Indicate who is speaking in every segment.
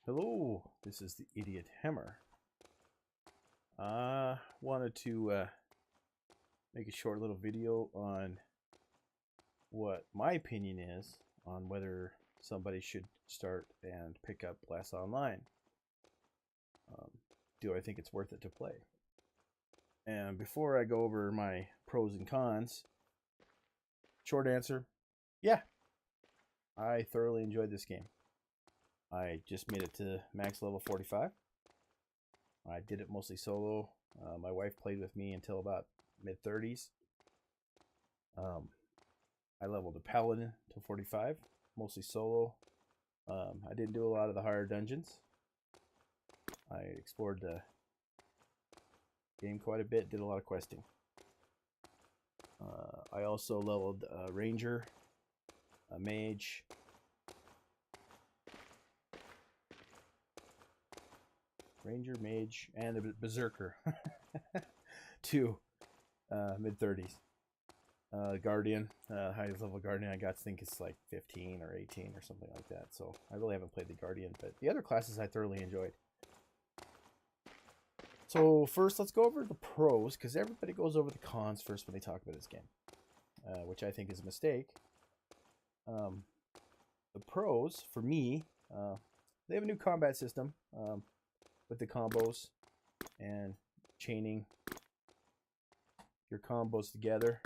Speaker 1: Hello, this is the Idiot Hammer. I wanted to make a short little video on what my opinion is on whether somebody should start and pick up Blast Online. Do I think it's worth it to play? And before I go over my pros and cons, short answer, yeah, I thoroughly enjoyed this game. I just made it to max level 45. I did it mostly solo. My wife played with me until about mid-30s. I leveled a paladin to 45, mostly solo. I didn't do a lot of the higher dungeons. I explored the game quite a bit, did a lot of questing. I also leveled a ranger, a mage, and a berserker to mid-30s. Guardian, highest level Guardian I got, I think it's like 15 or 18 or something like that. So I really haven't played the Guardian, but the other classes I thoroughly enjoyed. So first, let's go over the pros, because everybody goes over the cons first when they talk about this game, which I think is a mistake. The pros, for me, they have a new combat system with the combos and chaining your combos together.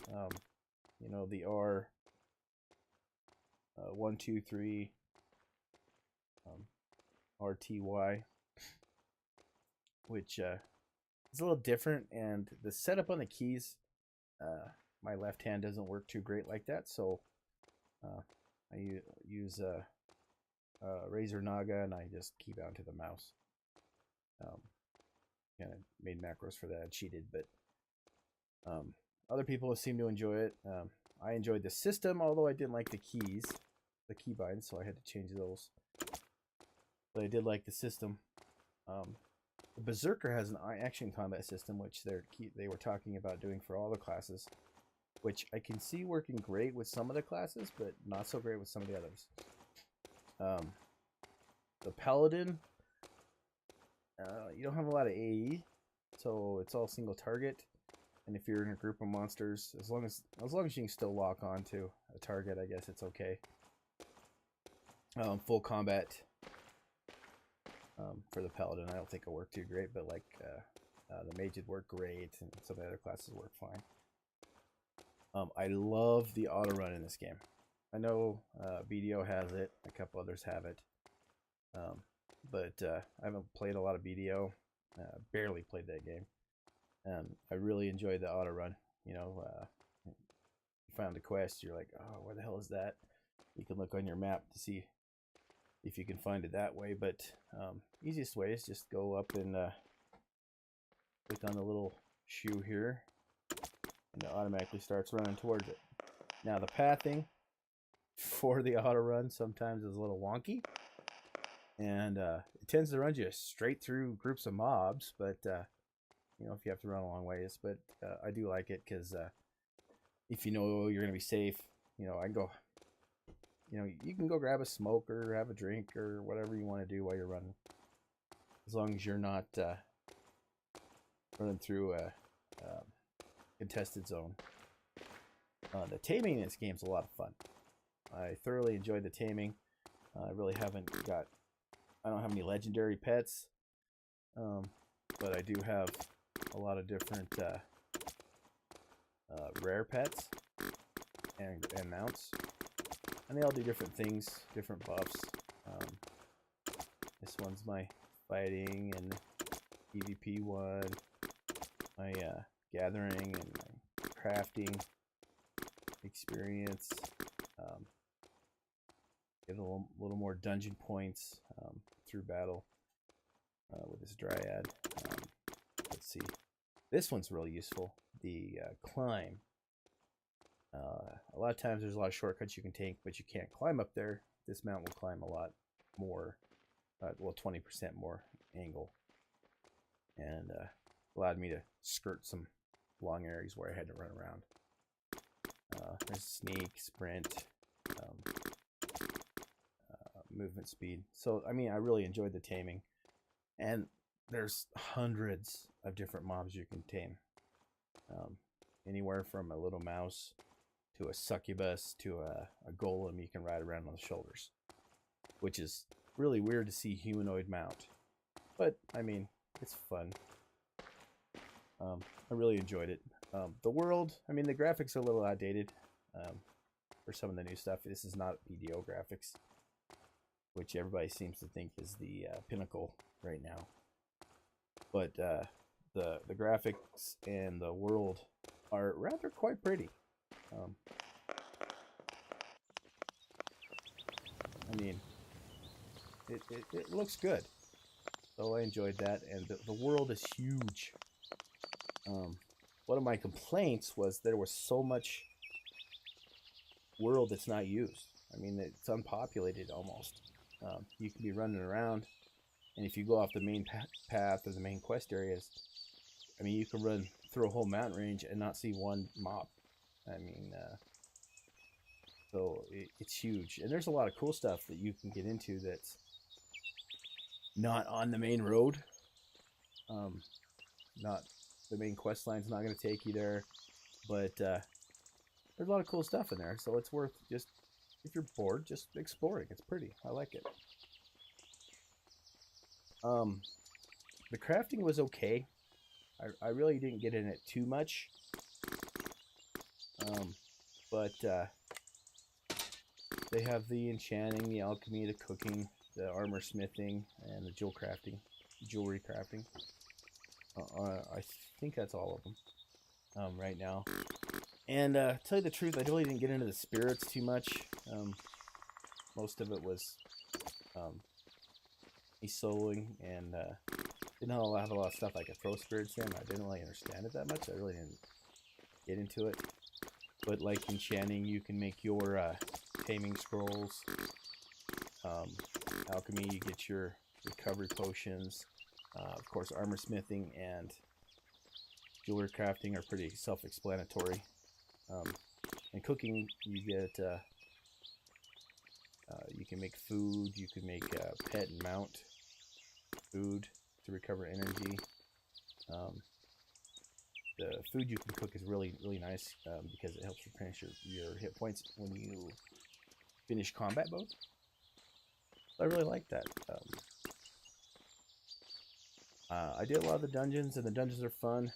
Speaker 1: You know, the R 1, 2, 3 RTY, which is a little different, and the setup on the keys, my left hand doesn't work too great like that, so I use Razer Naga, and I just key bound to the mouse. Kind of made macros for that, cheated, but other people seem to enjoy it. I enjoyed the system, although I didn't like the keys, the keybinds, so I had to change those. But I did like the system. The Berserker has an action combat system, which they were talking about doing for all the classes, which I can see working great with some of the classes, but not so great with some of the others. The Paladin, you don't have a lot of AE, so it's all single target. And if you're in a group of monsters, as long as you can still lock onto a target, I guess it's okay. Full combat for the Paladin, I don't think it'll work too great, but like the Mage would work great, and some of the other classes work fine. I love the auto run in this game. I know BDO has it, a couple others have it, but I haven't played a lot of BDO. Barely played that game. I really enjoyed the auto run. You know, you found a quest, you're like, oh, where the hell is that? You can look on your map to see if you can find it that way, but easiest way is just go up and click on the little shoe here, and it automatically starts running towards it. Now the pathing for the auto run sometimes is a little wonky, and it tends to run you straight through groups of mobs, but you know, if you have to run a long ways. But I do like it because if you know you're gonna be safe, you know, I go, you know, you can go grab a smoke or have a drink or whatever you want to do while you're running, as long as you're not running through a contested zone. The taming in this game is a lot of fun. I thoroughly enjoyed the taming. I really I don't have any legendary pets, but I do have a lot of different rare pets and mounts, and they all do different things, different buffs. This one's my fighting and PvP one, my gathering and my crafting experience. Get a little more dungeon points through battle with this Dryad. Let's see. This one's really useful. The climb. A lot of times there's a lot of shortcuts you can take, but you can't climb up there. This mount will climb a lot more, well, 20% more angle, and allowed me to skirt some long areas where I had to run around. There's sneak, sprint, movement speed. So I mean, I really enjoyed the taming, and there's hundreds of different mobs you can tame. Anywhere from a little mouse to a succubus to a golem you can ride around on the shoulders, which is really weird to see humanoid mount. But I mean, it's fun. I really enjoyed it. The world, I mean, the graphics are a little outdated for some of the new stuff. This is not BDO graphics, which everybody seems to think is the pinnacle right now. But the graphics and the world are rather quite pretty. I mean, it looks good. So I enjoyed that, and the world is huge. One of my complaints was there was so much world that's not used. I mean, it's unpopulated almost. You can be running around, and if you go off the main path or the main quest areas, I mean, you can run through a whole mountain range and not see one mob. I mean, so it's huge, and there's a lot of cool stuff that you can get into that's not on the main road. Not the main quest line's not going to take you there, but there's a lot of cool stuff in there, so it's worth just, if you're bored, just exploring. It's pretty. I like it. The crafting was okay. I really didn't get in it too much, but they have the enchanting, the alchemy, the cooking, the armor smithing, and the jewelry crafting. I think that's all of them right now. And to tell you the truth, I really didn't get into the spirits too much. Most of it was me soloing, and didn't have a lot of stuff I could throw spirits in. I didn't really understand it that much. I really didn't get into it. But like enchanting, you can make your taming scrolls. Alchemy, you get your recovery potions. Of course, armor smithing and jewelry crafting are pretty self-explanatory. And cooking, you get you can make food, you can make pet and mount food to recover energy. The food you can cook is really nice because it helps replenish your hit points when you finish combat mode. I really like that. I did a lot of the dungeons, and the dungeons are fun.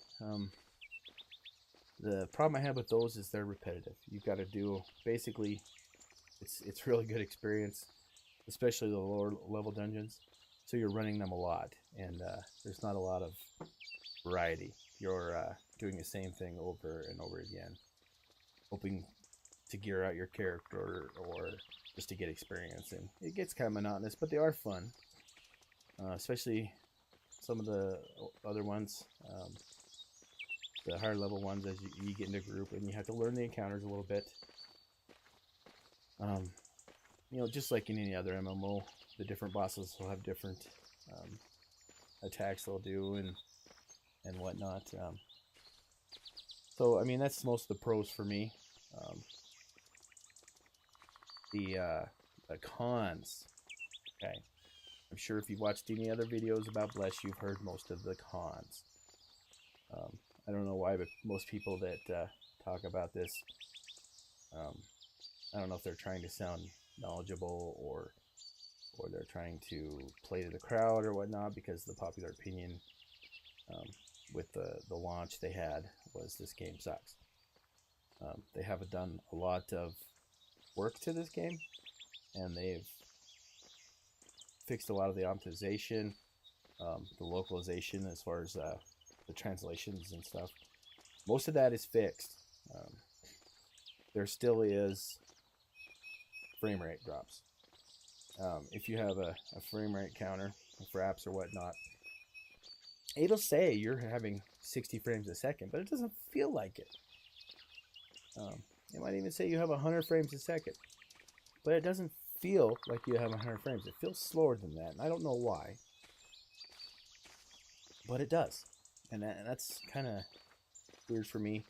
Speaker 1: The problem I have with those is they're repetitive. You've got to do, basically, it's really good experience, especially the lower level dungeons. So you're running them a lot, and there's not a lot of variety. You're doing the same thing over and over again, hoping to gear out your character or just to get experience. And it gets kind of monotonous, but they are fun, especially some of the other ones, the higher level ones, as you get into a group and you have to learn the encounters a little bit. You know, just like in any other MMO, the different bosses will have different attacks they'll do and whatnot. So I mean, that's most of the pros for me. The cons. Okay, I'm sure if you've watched any other videos about Bless, you've heard most of the cons. I don't know why, but most people that talk about this, I don't know if they're trying to sound knowledgeable or they're trying to play to the crowd or whatnot, because the popular opinion with the launch they had was this game sucks. They haven't done a lot of work to this game, and they've fixed a lot of the optimization, the localization as far as the translations and stuff. Most of that is fixed. There still is frame rate drops. If you have a frame rate counter for apps or whatnot, it'll say you're having 60 frames a second, but it doesn't feel like it. It might even say you have 100 frames a second, but it doesn't feel like you have 100 frames. It feels slower than that, and I don't know why, but it does, and that's kind of weird for me.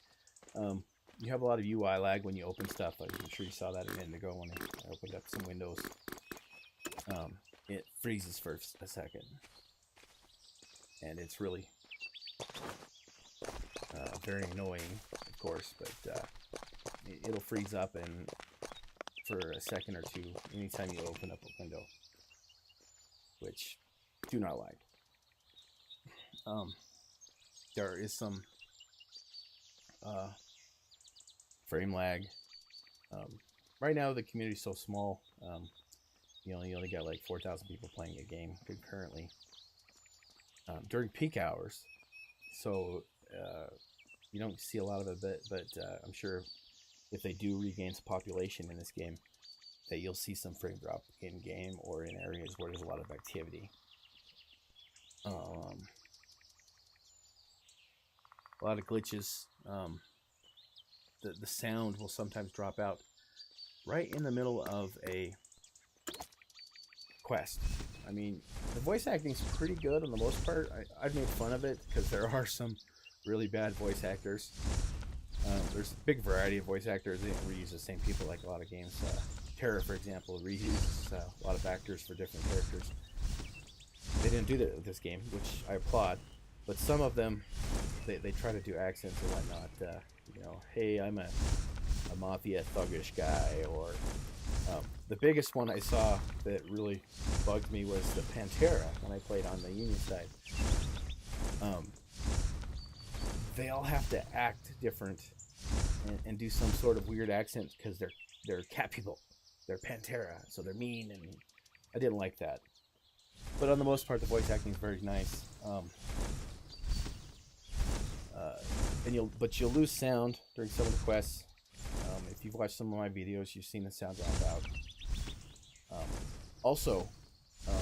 Speaker 1: You have a lot of UI lag when you open stuff. I'm sure you saw that a minute ago when I opened up some windows. it freezes for a second, and it's really very annoying, of course. But it'll freeze up and for a second or two anytime you open up a window, which do not like. There is some frame lag. Right now the community is so small. You only got like 4,000 people playing a game concurrently during peak hours, so you don't see a lot of it. But I'm sure if they do regain some population in this game, that you'll see some frame drop in game or in areas where there's a lot of activity. A lot of glitches. The sound will sometimes drop out right in the middle of a quest. I mean, the voice acting's pretty good on the most part. I've made fun of it because there are some really bad voice actors. There's a big variety of voice actors. They don't reuse the same people like a lot of games. Terra, for example, reuses a lot of actors for different characters. They didn't do that with this game, which I applaud. But some of them, they try to do accents and whatnot. Hey, I'm a mafia thuggish guy, or the biggest one I saw that really bugged me was the Pantera when I played on the Union side. They all have to act different and do some sort of weird accent because they're cat people. They're Pantera, so they're mean, and I didn't like that. But on the most part, the voice acting is very nice. But you'll lose sound during some of the quests. If you've watched some of my videos, you've seen the sound drop out. Also, it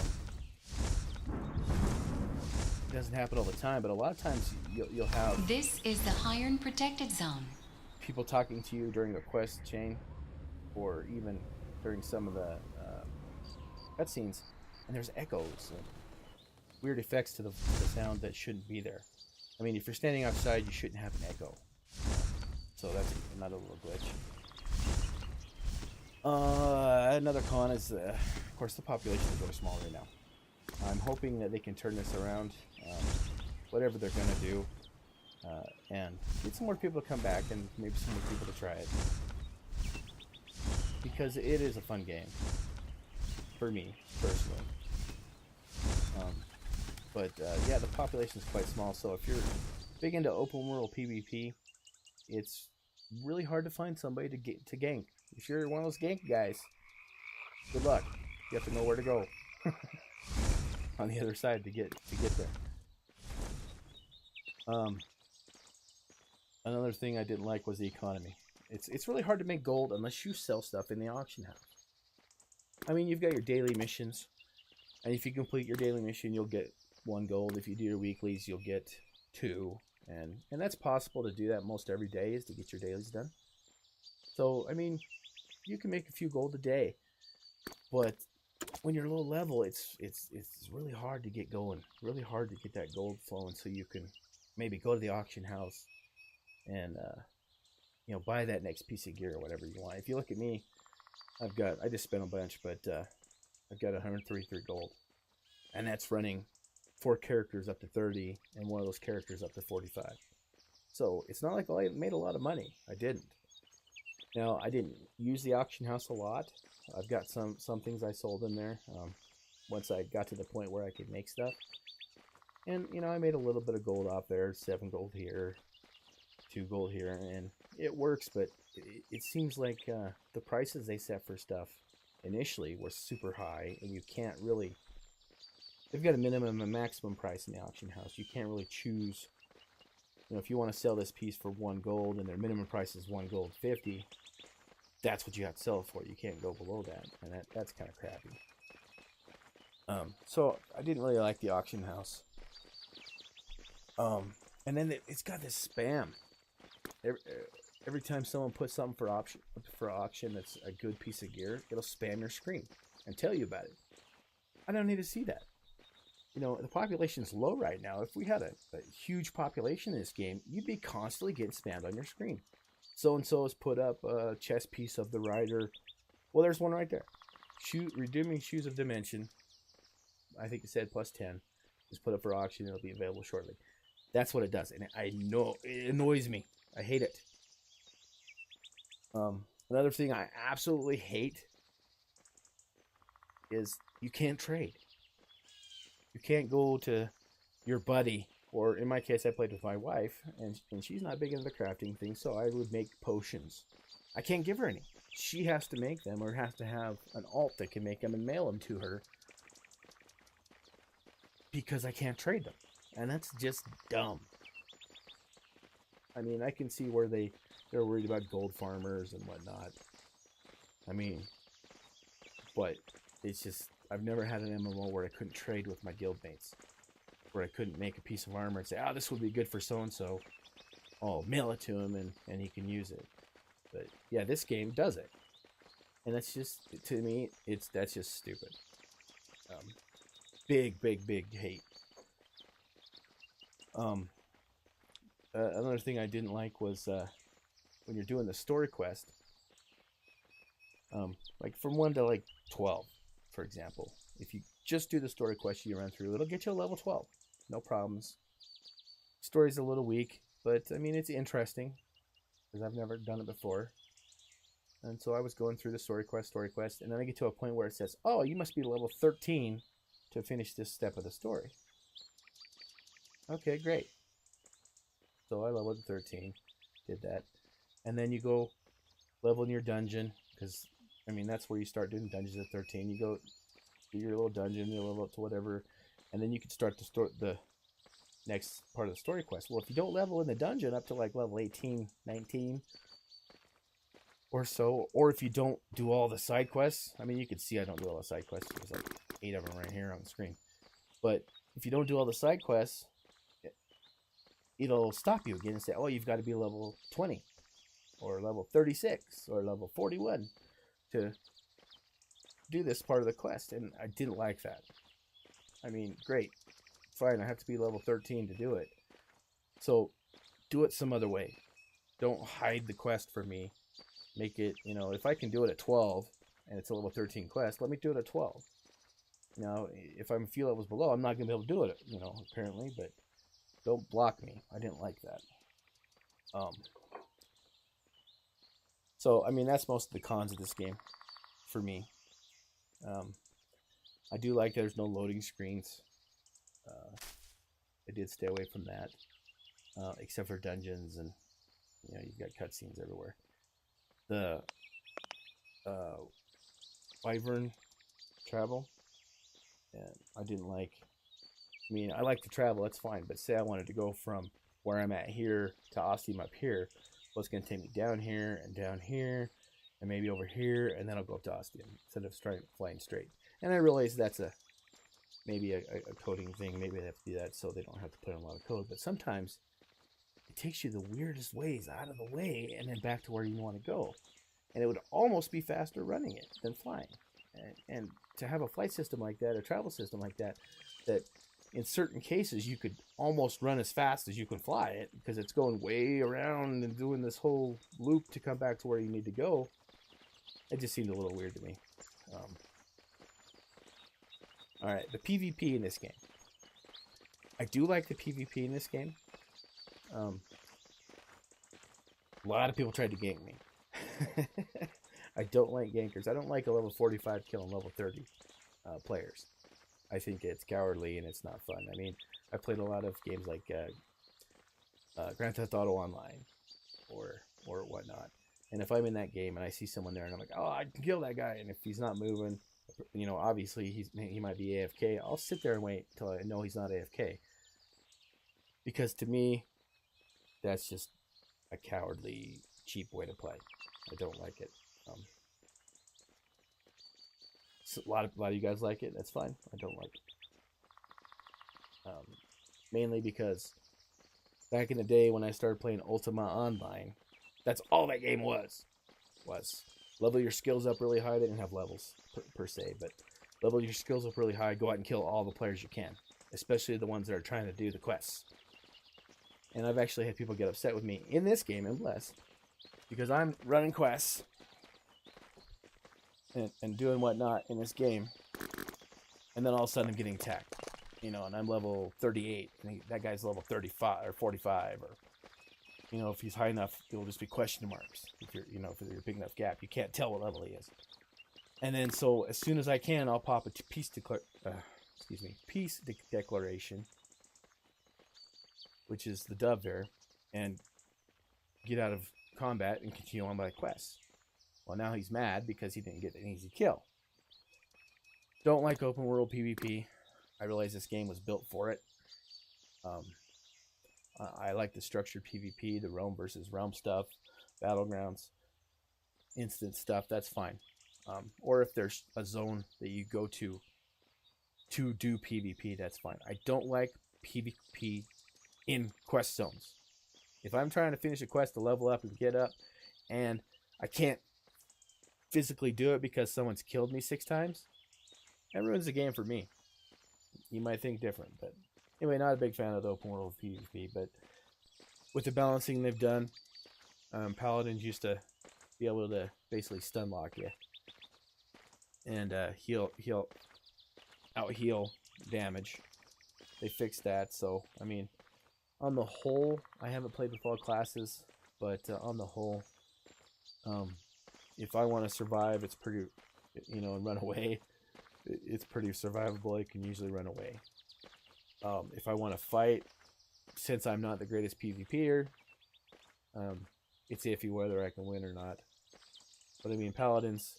Speaker 1: doesn't happen all the time, but a lot of times you'll have...
Speaker 2: This is the Hiron Protected Zone.
Speaker 1: People talking to you during the quest chain, or even during some of the cutscenes, and there's echoes and weird effects to the sound that shouldn't be there. I mean, if you're standing outside, you shouldn't have an echo. So that's another little glitch. Another con is, of course, the population is really small right now. I'm hoping that they can turn this around, whatever they're going to do, and get some more people to come back and maybe some more people to try it. Because it is a fun game, for me, personally. Yeah, the population is quite small, so if you're big into open world PvP, it's really hard to find somebody to gank. If you're one of those gank guys, good luck. You have to know where to go on the other side to get there. Another thing I didn't like was the economy. It's really hard to make gold unless you sell stuff in the auction house. I mean, you've got your daily missions, and if you complete your daily mission, you'll get 1 gold. If you do your weeklies, you'll get 2, and that's possible to do that most every day, is to get your dailies done. So I mean, you can make a few gold a day, but when you're low level, it's really hard to get going, really hard to get that gold flowing, so you can maybe go to the auction house and buy that next piece of gear or whatever you want. If you look at me, I just spent a bunch, but I've got 133 gold, and that's running 4 characters up to 30 and one of those characters up to 45. So it's not like I made a lot of money. I didn't. Now, I didn't use the auction house a lot. I've got some things I sold in there once I got to the point where I could make stuff. And, I made a little bit of gold off there, 7 gold here, 2 gold here, and it works, but it seems like the prices they set for stuff initially were super high, and you can't really... They've got a minimum and maximum price in the auction house. You can't really choose. If you want to sell this piece for 1 gold and their minimum price is 1 gold 50, that's what you have to sell it for. You can't go below that, and that's kind of crappy. So I didn't really like the auction house. And then it's got this spam. Every time someone puts something for auction that's a good piece of gear, it'll spam your screen and tell you about it. I don't need to see that. The population's low right now. If we had a huge population in this game, you'd be constantly getting spammed on your screen. So-and-so has put up a chess piece of the rider. Well, there's one right there. Redeeming Shoes of Dimension. I think it said plus 10. Just put up for auction. It'll be available shortly. That's what it does, and I know it annoys me. I hate it. Another thing I absolutely hate is you can't trade. You can't go to your buddy, or in my case, I played with my wife, and she's not big into the crafting thing, so I would make potions. I can't give her any. She has to make them, or has to have an alt that can make them and mail them to her, because I can't trade them. And that's just dumb. I mean, I can see where they're worried about gold farmers and whatnot. I mean, but it's just, I've never had an MMO where I couldn't trade with my guildmates. Where I couldn't make a piece of armor and say, oh, this would be good for so-and-so. Oh, mail it to him and he can use it. But yeah, this game does it. And that's just, to me, that's just stupid. Big hate. Another thing I didn't like was when you're doing the story quest, like from 1 to like 12, for example. If you just do the story quest you run through, it'll get you a level 12. No problems. Story's a little weak, but I mean, it's interesting because I've never done it before. And so I was going through the story quest, and then I get to a point where it says, oh, you must be level 13 to finish this step of the story. Okay, great. So I leveled 13, did that. And then you go level in your dungeon, because, I mean, that's where you start doing dungeons at 13. You go do your little dungeon, you level up to whatever, and then you can start the next part of the story quest. Well, if you don't level in the dungeon up to like level 18, 19 or so, or if you don't do all the side quests, I mean, you can see I don't do all the side quests. There's like 8 of them right here on the screen. But if you don't do all the side quests, it'll stop you again and say, oh, you've got to be level 20 or level 36 or level 41 to do this part of the quest. And I didn't like that. I mean, great. Fine, I have to be level 13 to do it. So do it some other way. Don't hide the quest for me. Make it, you know, if I can do it at 12 and it's a level 13 quest, let me do it at 12. Now, if I'm a few levels below, I'm not going to be able to do it, you know, apparently, but don't block me. I didn't like that. So, I mean, that's most of the cons of this game for me. I do like there's no loading screens. I did stay away from that, except for dungeons, and you know, you've got cutscenes everywhere. The Wyvern travel, and I didn't like. I mean, I like to travel, that's fine, but say I wanted to go from where I'm at here to Ostium up here, well, it's going to take me down here, and maybe over here, and then I'll go up to Ostium instead of flying straight. And I realize that's maybe a coding thing. Maybe they have to do that so they don't have to put in a lot of code. But sometimes it takes you the weirdest ways out of the way and then back to where you want to go. And it would almost be faster running it than flying. And to have a flight system like that, a travel system like that, that in certain cases you could almost run as fast as you can fly it because it's going way around and doing this whole loop to come back to where you need to go. It just seemed a little weird to me. Alright, the PvP in this game. I do like the PvP in this game. A lot of people tried to gank me. I don't like gankers. I don't like a level 45 killing level 30 players. I think it's cowardly and it's not fun. I mean, I played a lot of games like Grand Theft Auto Online or whatnot. And if I'm in that game and I see someone there and I'm like, oh, I can kill that guy. And if he's not moving, you know, obviously he might be AFK. I'll sit there and wait until I know he's not AFK. Because to me, that's just a cowardly, cheap way to play. I don't like it. So a lot of you guys like it. That's fine. I don't like it. Mainly because back in the day when I started playing Ultima Online, that's all that game was level your skills up really high. They didn't have levels per se, but level your skills up really high. Go out and kill all the players you can, especially the ones that are trying to do the quests. And I've actually had people get upset with me in this game in Bless because I'm running quests and doing whatnot in this game, and then all of a sudden I'm getting attacked, and I'm level 38, and that guy's level 35 or 45, or if he's high enough, it'll just be question marks. If you're if there's a big enough gap, you can't tell what level he is. And then so as soon as I can, I'll pop a peace declaration, which is the dove there, and get out of combat and continue on my quest. Well, now he's mad because he didn't get an easy kill. Don't like open world PvP. I realize this game was built for it. I like the structured PvP, the realm versus realm stuff, battlegrounds, instant stuff. That's fine. Or if there's a zone that you go to do PvP, that's fine. I don't like PvP in quest zones. If I'm trying to finish a quest to level up and get up, and I can't physically do it because someone's killed me 6 times, that ruins the game for me. You might think different, but anyway, not a big fan of the open world PvP, but with the balancing they've done, Paladins used to be able to basically stun lock you and heal out heal damage. They fixed that, so I mean, on the whole, I haven't played with all classes, but on the whole, if I want to survive, it's pretty, and run away, it's pretty survivable. I can usually run away. If I want to fight, since I'm not the greatest PvPer, it's iffy whether I can win or not. But I mean, Paladins,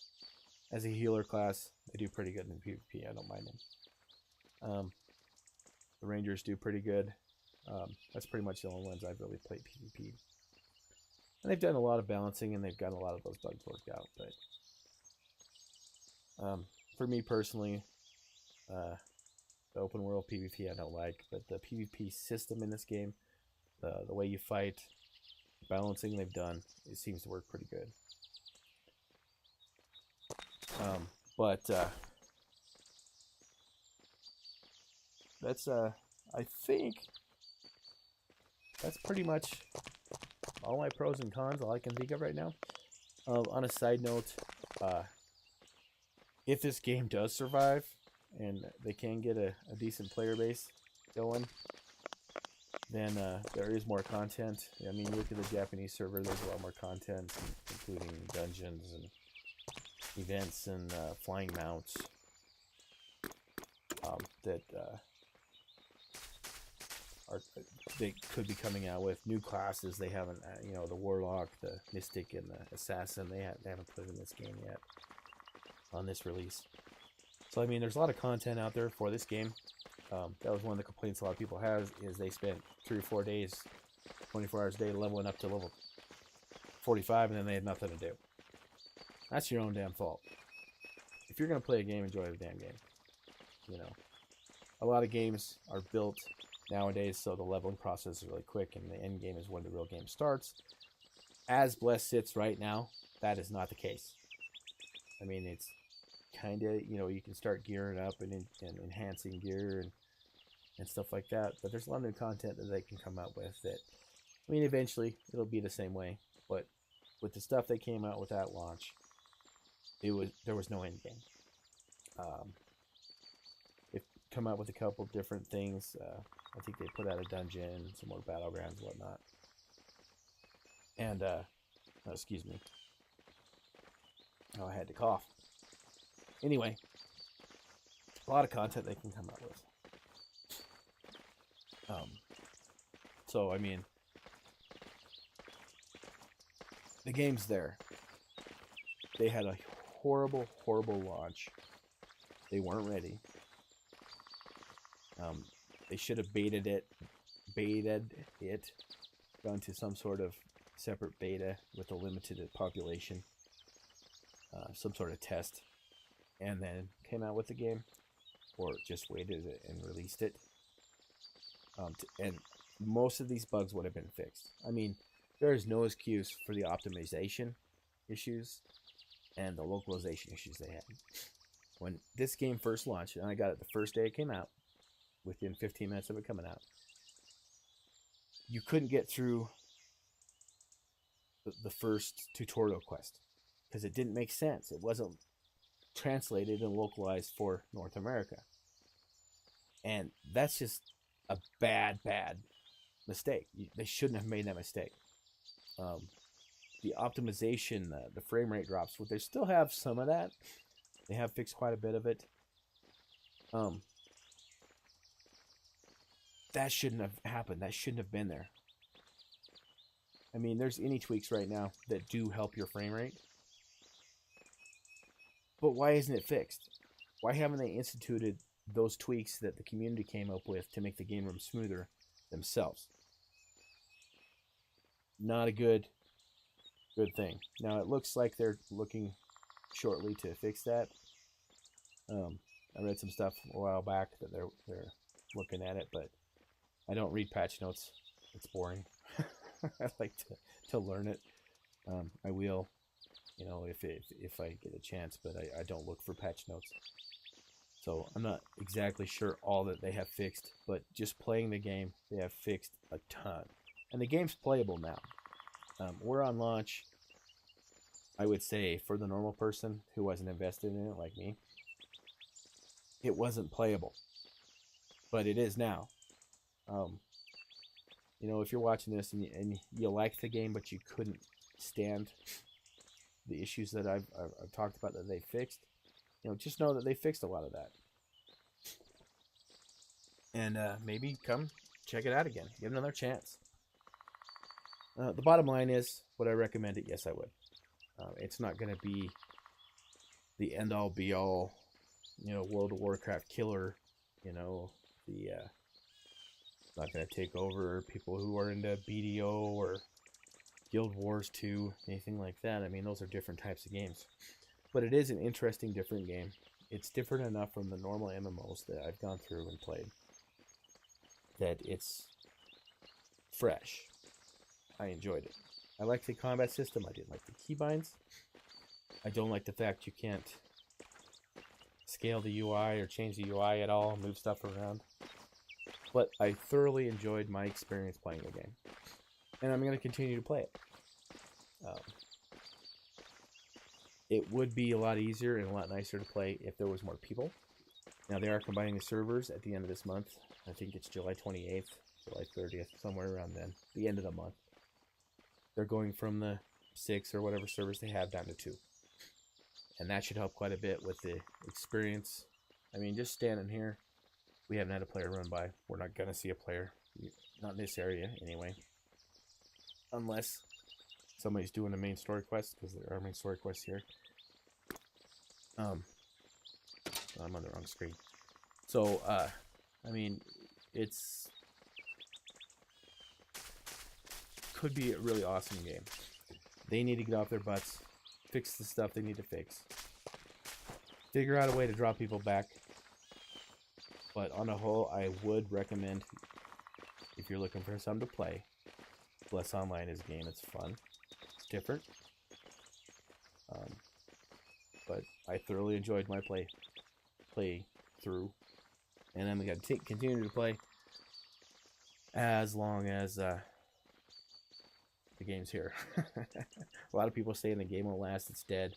Speaker 1: as a healer class, they do pretty good in PvP. I don't mind them. The Rangers do pretty good. That's pretty much the only ones I've really played PvP. And they've done a lot of balancing, and they've gotten a lot of those bugs worked out. But for me personally, the open world PvP I don't like, but the PvP system in this game, the way you fight, the balancing they've done, it seems to work pretty good. But that's I think that's pretty much all my pros and cons, all I can think of right now. On a side note, if this game does survive and they can get a decent player base going, then there is more content. I mean, you look at the Japanese server, there's a lot more content, including dungeons and events and flying mounts that they could be coming out with new classes. They haven't, the Warlock, the Mystic, and the Assassin. They haven't put in this game yet on this release. So I mean, there's a lot of content out there for this game. That was one of the complaints a lot of people have, is they spent 3 or 4 days, 24 hours a day, leveling up to level 45, and then they had nothing to do. That's your own damn fault. If you're going to play a game, enjoy the damn game. A lot of games are built nowadays so the leveling process is really quick, and the end game is when the real game starts. As Bless sits right now, that is not the case. I mean, it's kind of, you can start gearing up and enhancing gear and stuff like that, but there's a lot of new content that they can come out with that, I mean, eventually it'll be the same way, but with the stuff they came out with at launch, there was no end game. They've come out with a couple different things. I think they put out a dungeon, some more battlegrounds and whatnot. And, excuse me. Oh, I had to cough. Anyway, a lot of content they can come out with. So, I mean, the game's there. They had a horrible, horrible launch. They weren't ready. They should have baited it, gone to some sort of separate beta with a limited population, some sort of test, and then came out with the game, or just waited and released it. And most of these bugs would have been fixed. I mean, there is no excuse for the optimization issues and the localization issues they had. When this game first launched, and I got it the first day it came out, within 15 minutes of it coming out, you couldn't get through the first tutorial quest because it didn't make sense. It wasn't translated and localized for North America. And that's just a bad mistake. They shouldn't have made that mistake. The optimization, the frame rate drops, but they still have some of that. They have fixed quite a bit of it. That shouldn't have happened. That shouldn't have been there. I mean, there's any tweaks right now that do help your frame rate. But why isn't it fixed? Why haven't they instituted those tweaks that the community came up with to make the game room smoother themselves? Not a good thing. Now, it looks like they're looking shortly to fix that. I read some stuff a while back that they're looking at it, but I don't read patch notes. It's boring. I like to learn it. I will, if I get a chance, but I don't look for patch notes. So I'm not exactly sure all that they have fixed, but just playing the game, they have fixed a ton. And the game's playable now. We're on launch. I would say for the normal person who wasn't invested in it like me, it wasn't playable. But it is now. If you're watching this and you liked the game, but you couldn't stand the issues that I've talked about that they fixed, just know that they fixed a lot of that. And maybe come check it out again. Give it another chance. The bottom line is, would I recommend it? Yes, I would. It's not going to be the end-all, be-all, World of Warcraft killer. Not going to take over people who are into BDO or Guild Wars 2, anything like that. I mean, those are different types of games. But it is an interesting, different game. It's different enough from the normal MMOs that I've gone through and played that it's fresh. I enjoyed it. I like the combat system. I didn't like the keybinds. I don't like the fact you can't scale the UI or change the UI at all, move stuff around. But I thoroughly enjoyed my experience playing the game. And I'm going to continue to play it. It would be a lot easier and a lot nicer to play if there was more people. Now, they are combining the servers at the end of this month. I think it's July 28th, July 30th, somewhere around then. The end of the month. They're going from the 6 or whatever servers they have down to 2. And that should help quite a bit with the experience. I mean, just standing here, we haven't had a player run by. We're not going to see a player. Not in this area, anyway. Unless somebody's doing a main story quest, because there are main story quests here. I'm on the wrong screen. So, I mean, could be a really awesome game. They need to get off their butts, fix the stuff they need to fix, figure out a way to draw people back. But on the whole, I would recommend, if you're looking for something to play, Bless Online is a game. It's fun. It's different. But I thoroughly enjoyed my play through. And I'm going to continue to play as long as the game's here. A lot of people say the game will last. It's dead.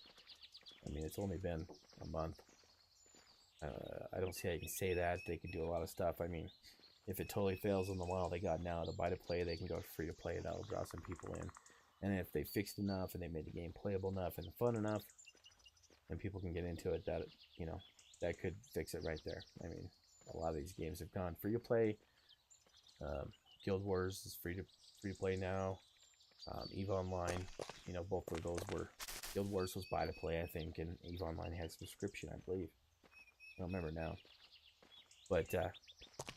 Speaker 1: I mean, it's only been a month. I don't see how you can say that. They can do a lot of stuff. I mean, if it totally fails on the model they got now, to buy to play, they can go free to play. That'll draw some people in. And if they fixed enough and they made the game playable enough and fun enough, then people can get into it. That could fix it right there. I mean, a lot of these games have gone free to play. Guild Wars is free to play now. EVE Online, both of those were. Guild Wars was buy to play, I think, and EVE Online had subscription, I believe. I don't remember now. But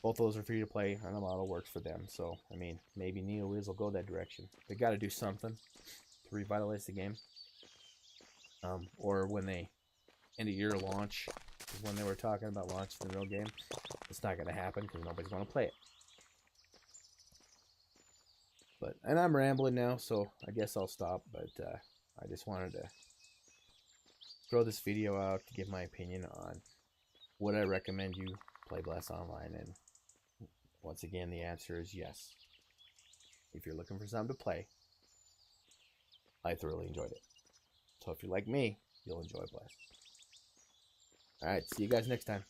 Speaker 1: both those are free to play, and the model works for them. So, I mean, maybe NeoWiz will go that direction. They got to do something to revitalize the game. Or when they end of year launch, is when they were talking about launching the real game. It's not going to happen because nobody's going to play it. And I'm rambling now, so I guess I'll stop. But I just wanted to throw this video out to give my opinion on would I recommend you play Bless Online. And once again, the answer is yes. If you're looking for something to play, I thoroughly enjoyed it. So if you're like me, you'll enjoy Bless. All right, see you guys next time.